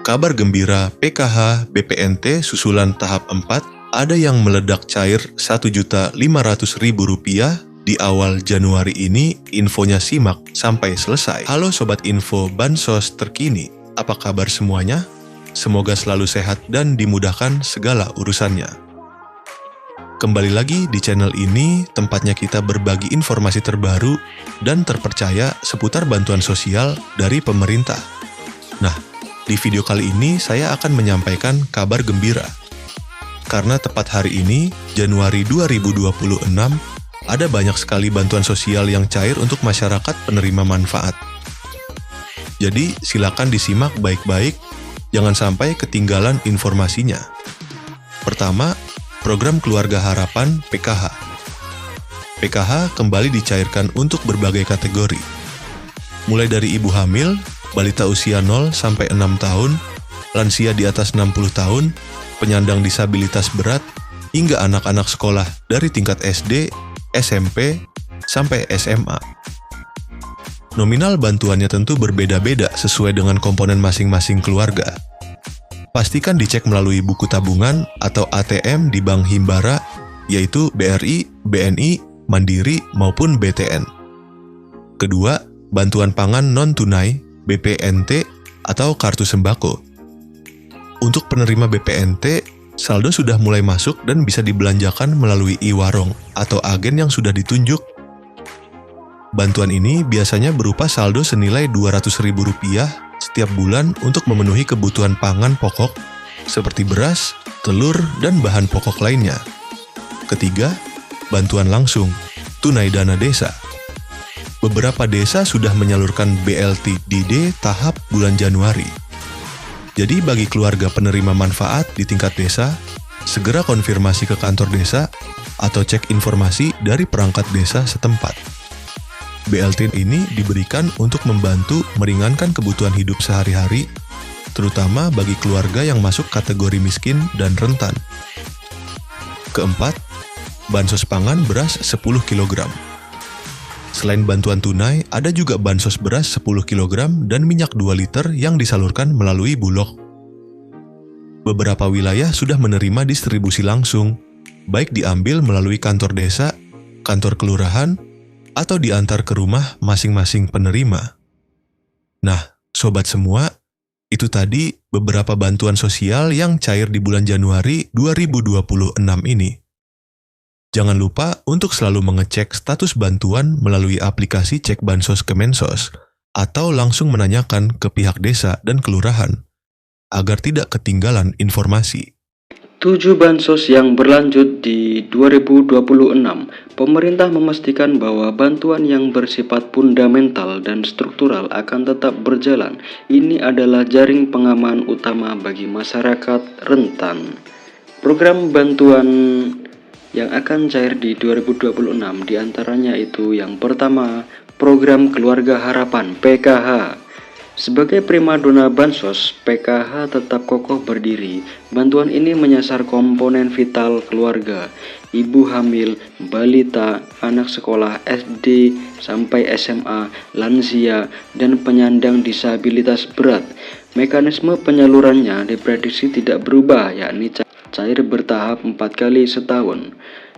Kabar gembira PKH BPNT susulan tahap 4, ada yang meledak cair Rp1.500.000 di awal Januari ini. Infonya simak sampai selesai. Halo Sobat Info Bansos terkini, apa kabar semuanya? Semoga selalu sehat dan dimudahkan segala urusannya. Kembali lagi di channel ini, tempatnya kita berbagi informasi terbaru dan terpercaya seputar bantuan sosial dari pemerintah. Nah, di video kali ini saya akan menyampaikan kabar gembira. Karena tepat hari ini, Januari 2026, ada banyak sekali bantuan sosial yang cair untuk masyarakat penerima manfaat. Jadi, silakan disimak baik-baik, jangan sampai ketinggalan informasinya. Pertama, Program Keluarga Harapan PKH. PKH kembali dicairkan untuk berbagai kategori. Mulai dari ibu hamil, balita usia 0 sampai 6 tahun, lansia di atas 60 tahun, penyandang disabilitas berat, hingga anak-anak sekolah dari tingkat SD, SMP, sampai SMA. Nominal bantuannya tentu berbeda-beda sesuai dengan komponen masing-masing keluarga. Pastikan dicek melalui buku tabungan atau ATM di Bank Himbara, yaitu BRI, BNI, Mandiri, maupun BTN. Kedua, bantuan pangan non-tunai, BPNT, atau kartu sembako. Untuk penerima BPNT, saldo sudah mulai masuk dan bisa dibelanjakan melalui e-warung atau agen yang sudah ditunjuk. Bantuan ini biasanya berupa saldo senilai Rp200.000 setiap bulan untuk memenuhi kebutuhan pangan pokok seperti beras, telur, dan bahan pokok lainnya. Ketiga, bantuan langsung, tunai dana desa. Beberapa desa sudah menyalurkan BLTDD tahap bulan Januari. Jadi bagi keluarga penerima manfaat di tingkat desa, segera konfirmasi ke kantor desa atau cek informasi dari perangkat desa setempat. BLT ini diberikan untuk membantu meringankan kebutuhan hidup sehari-hari, terutama bagi keluarga yang masuk kategori miskin dan rentan. Keempat, bansos pangan beras 10 kg. Selain bantuan tunai, ada juga bansos beras 10 kg dan minyak 2 liter yang disalurkan melalui Bulog. Beberapa wilayah sudah menerima distribusi langsung, baik diambil melalui kantor desa, kantor kelurahan, atau diantar ke rumah masing-masing penerima. Nah, sobat semua, itu tadi beberapa bantuan sosial yang cair di bulan Januari 2026 ini. Jangan lupa untuk selalu mengecek status bantuan melalui aplikasi Cek Bansos Kemensos, atau langsung menanyakan ke pihak desa dan kelurahan, agar tidak ketinggalan informasi. 7 bansos yang berlanjut di 2026, pemerintah memastikan bahwa bantuan yang bersifat fundamental dan struktural akan tetap berjalan. Ini adalah jaring pengaman utama bagi masyarakat rentan. Program bantuan yang akan cair di 2026 diantaranya itu yang pertama, Program Keluarga Harapan PKH. Sebagai primadona bansos, PKH tetap kokoh berdiri. Bantuan ini menyasar komponen vital keluarga, ibu hamil, balita, anak sekolah SD sampai SMA, lansia, dan penyandang disabilitas berat. Mekanisme penyalurannya diprediksi tidak berubah, yakni cair bertahap 4 kali setahun.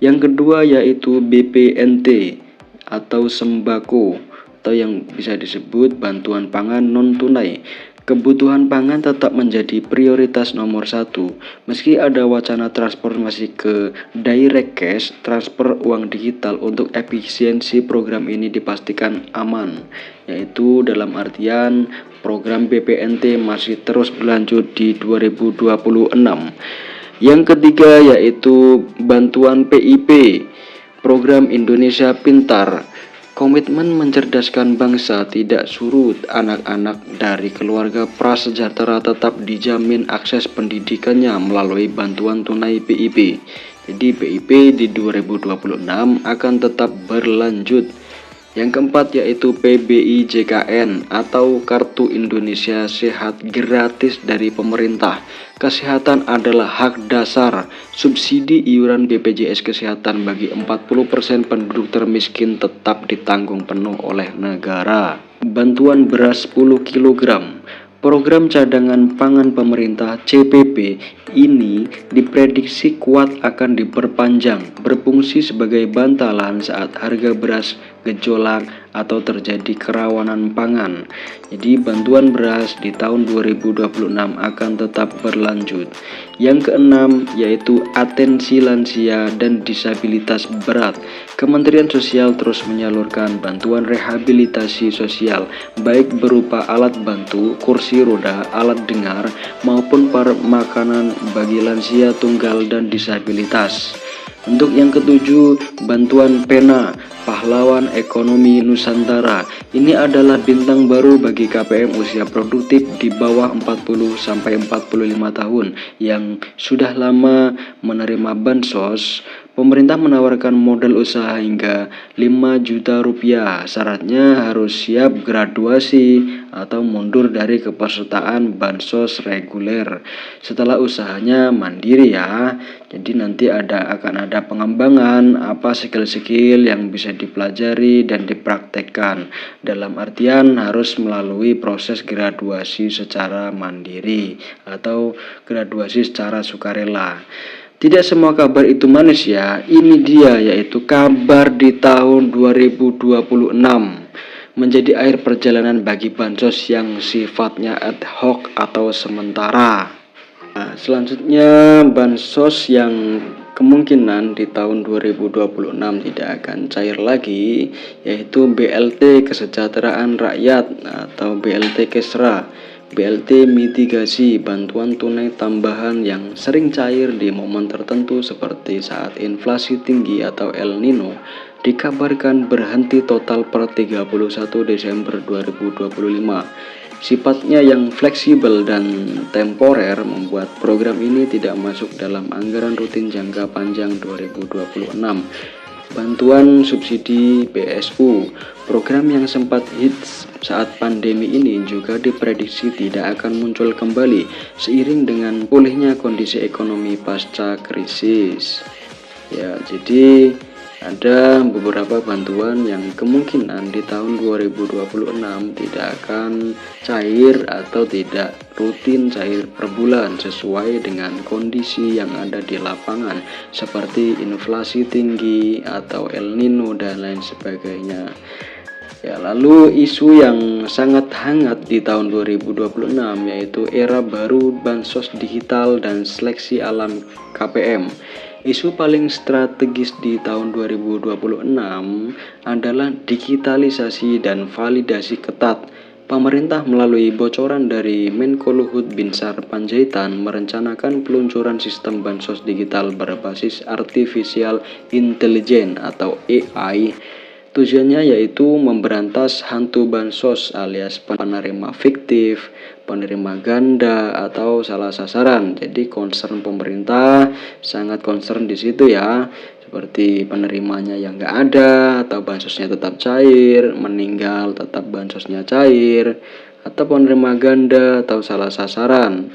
Yang kedua yaitu BPNT atau sembako, atau yang bisa disebut bantuan pangan non-tunai. Kebutuhan pangan tetap menjadi prioritas nomor 1. Meski ada wacana transformasi ke direct cash, transfer uang digital untuk efisiensi program ini dipastikan aman, yaitu dalam artian program BPNT masih terus berlanjut di 2026. Yang ketiga yaitu bantuan PIP, Program Indonesia Pintar. Komitmen mencerdaskan bangsa tidak surut. Anak-anak dari keluarga prasejahtera tetap dijamin akses pendidikannya melalui bantuan tunai PIP. Jadi PIP di 2026 akan tetap berlanjut. Yang keempat yaitu PBIJKN atau Kartu Indonesia Sehat gratis dari pemerintah. Kesehatan adalah hak dasar. Subsidi iuran BPJS Kesehatan bagi 40% penduduk termiskin tetap ditanggung penuh oleh negara. Bantuan beras 10 kg. Program cadangan pangan pemerintah CPP ini diprediksi kuat akan diperpanjang, berfungsi sebagai bantalan saat harga beras gejolak atau terjadi kerawanan pangan. Jadi bantuan beras di tahun 2026 akan tetap berlanjut. Yang keenam yaitu atensi lansia dan disabilitas berat. Kementerian Sosial terus menyalurkan bantuan rehabilitasi sosial baik berupa alat bantu, kursi roda, alat dengar maupun makanan bagi lansia tunggal dan disabilitas. Untuk yang ketujuh, bantuan pena pahlawan ekonomi Nusantara. Ini adalah bintang baru bagi KPM usia produktif di bawah 40 sampai 45 tahun yang sudah lama menerima bansos. Pemerintah menawarkan modal usaha hingga 5 juta rupiah. Syaratnya harus siap graduasi atau mundur dari kepesertaan bansos reguler. Setelah usahanya mandiri ya. Jadi nanti akan ada pengembangan apa skill-skill yang bisa dipelajari dan dipraktekkan. Dalam artian harus melalui proses graduasi secara mandiri atau graduasi secara sukarela. Tidak semua kabar itu manis ya. Ini dia yaitu kabar di tahun 2026 menjadi akhir perjalanan bagi bansos yang sifatnya ad hoc atau sementara. Nah, selanjutnya bansos yang kemungkinan di tahun 2026 tidak akan cair lagi yaitu BLT Kesejahteraan Rakyat atau BLT Kesra. BLT mitigasi bantuan tunai tambahan yang sering cair di momen tertentu seperti saat inflasi tinggi atau El Nino dikabarkan berhenti total per 31 Desember 2025. Sifatnya yang fleksibel dan temporer membuat program ini tidak masuk dalam anggaran rutin jangka panjang 2026. Bantuan subsidi BSU, program yang sempat hits saat pandemi ini juga diprediksi tidak akan muncul kembali seiring dengan pulihnya kondisi ekonomi pasca krisis. Ya, jadi ada beberapa bantuan yang kemungkinan di tahun 2026 tidak akan cair atau tidak rutin cair per bulan sesuai dengan kondisi yang ada di lapangan seperti inflasi tinggi atau El Nino dan lain sebagainya. Ya, lalu isu yang sangat hangat di tahun 2026 yaitu era baru bansos digital dan seleksi alam KPM. Isu paling strategis di tahun 2026 adalah digitalisasi dan validasi ketat. Pemerintah melalui bocoran dari Menko Luhut Binsar Panjaitan merencanakan peluncuran sistem bansos digital berbasis Artificial Intelligence atau AI. Tujuannya yaitu memberantas hantu bansos alias penerima fiktif, penerima ganda atau salah sasaran. Jadi concern pemerintah sangat concern di situ ya, seperti penerimanya yang nggak ada atau bansosnya tetap cair, meninggal tetap bansosnya cair, atau penerima ganda atau salah sasaran.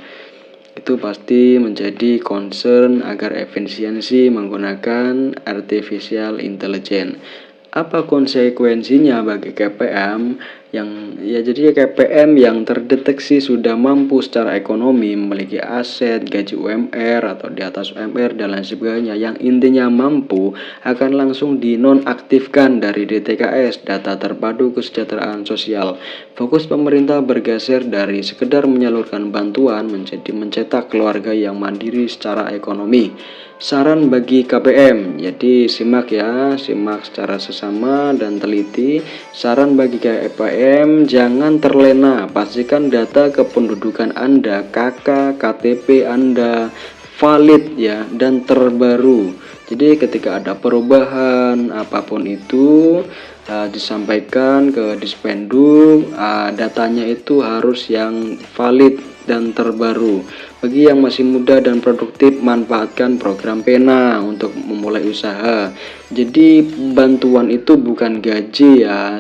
Itu pasti menjadi concern agar efisiensi menggunakan artificial intelligence. Apa konsekuensinya bagi KPM jadi KPM yang terdeteksi sudah mampu secara ekonomi, memiliki aset, gaji UMR atau di atas UMR dan lain sebagainya, yang intinya mampu akan langsung dinonaktifkan dari DTKS, data terpadu kesejahteraan sosial. Fokus pemerintah bergeser dari sekedar menyalurkan bantuan menjadi mencetak keluarga yang mandiri secara ekonomi. Saran bagi KPM, jadi simak secara sesama dan teliti. Saran bagi KPM, jangan terlena, pastikan data kependudukan Anda, KK, KTP Anda valid ya dan terbaru. Jadi ketika ada perubahan apapun itu disampaikan ke Dispenduk, datanya itu harus yang valid dan terbaru. Bagi yang masih muda dan produktif, manfaatkan program Pena untuk memulai usaha. Jadi bantuan itu bukan gaji ya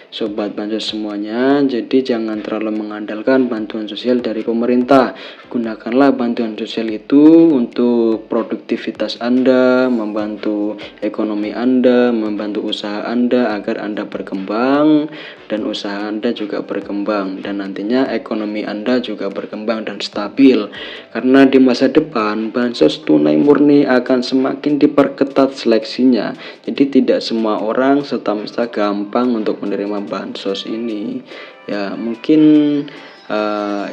sobat bansos semuanya. Jadi jangan terlalu mengandalkan bantuan sosial dari pemerintah. Gunakanlah bantuan sosial itu untuk produktivitas Anda, membantu ekonomi Anda, membantu usaha Anda agar Anda berkembang dan usaha Anda juga berkembang, dan nantinya ekonomi Anda juga berkembang dan stabil. Karena di masa depan bansos tunai murni akan semakin diperketat seleksinya. Jadi tidak semua orang serta-merta gampang untuk menerima bansos ini. Ya, mungkin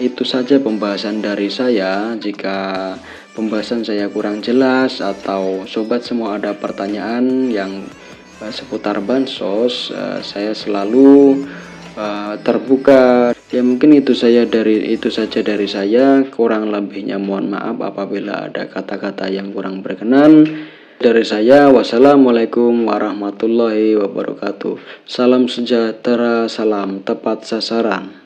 itu saja pembahasan dari saya. Jika pembahasan saya kurang jelas atau sobat semua ada pertanyaan yang seputar bansos, saya selalu terbuka. Ya, mungkin itu saja dari saya. Kurang lebihnya mohon maaf apabila ada kata-kata yang kurang berkenan. Dari saya, wassalamualaikum warahmatullahi wabarakatuh. Salam sejahtera, salam tepat sasaran.